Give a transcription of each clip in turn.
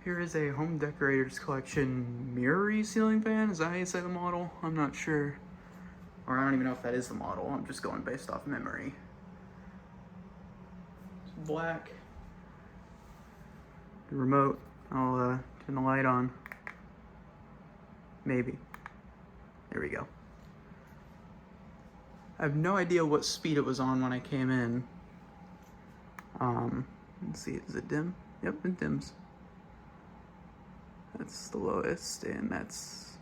Here is a Home Decorators Collection Merwry ceiling fan. Is that how you say the model? I'm not sure. Or I don't even know if that is the model. I'm just going based off memory. It's black. The remote. I'll turn the light on. Maybe. There we go. I have no idea what speed it was on when I came in. Let's see, is it dim? Yep, it dims. That's the lowest, and that's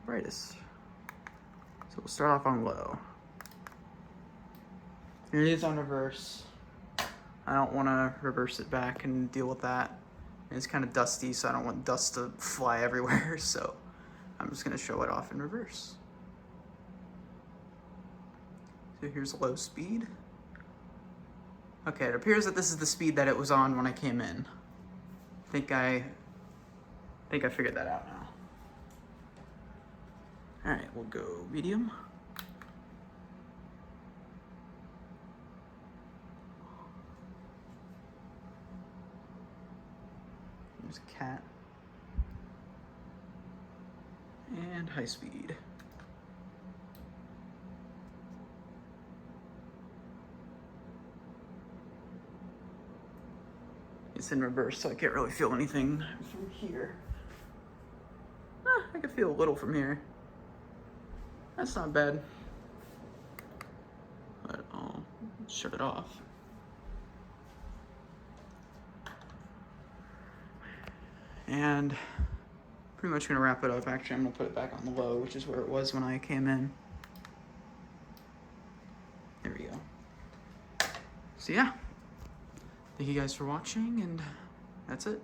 brightest. So we'll start off on low. Here it is on reverse. I don't want to reverse it back and deal with that. And it's kind of dusty, so I don't want dust to fly everywhere, so I'm just going to show it off in reverse. So here's low speed. Okay, it appears that this is the speed that it was on when I came in. I think I figured that out now. All right, we'll go medium. There's a cat. And high speed. It's in reverse, so I can't really feel anything from here. I can feel a little from here. That's not bad. But I'll shut it off. And pretty much gonna wrap it up. Actually, I'm gonna put it back on the low, which is where it was when I came in. There we go. So yeah, thank you guys for watching, and that's it.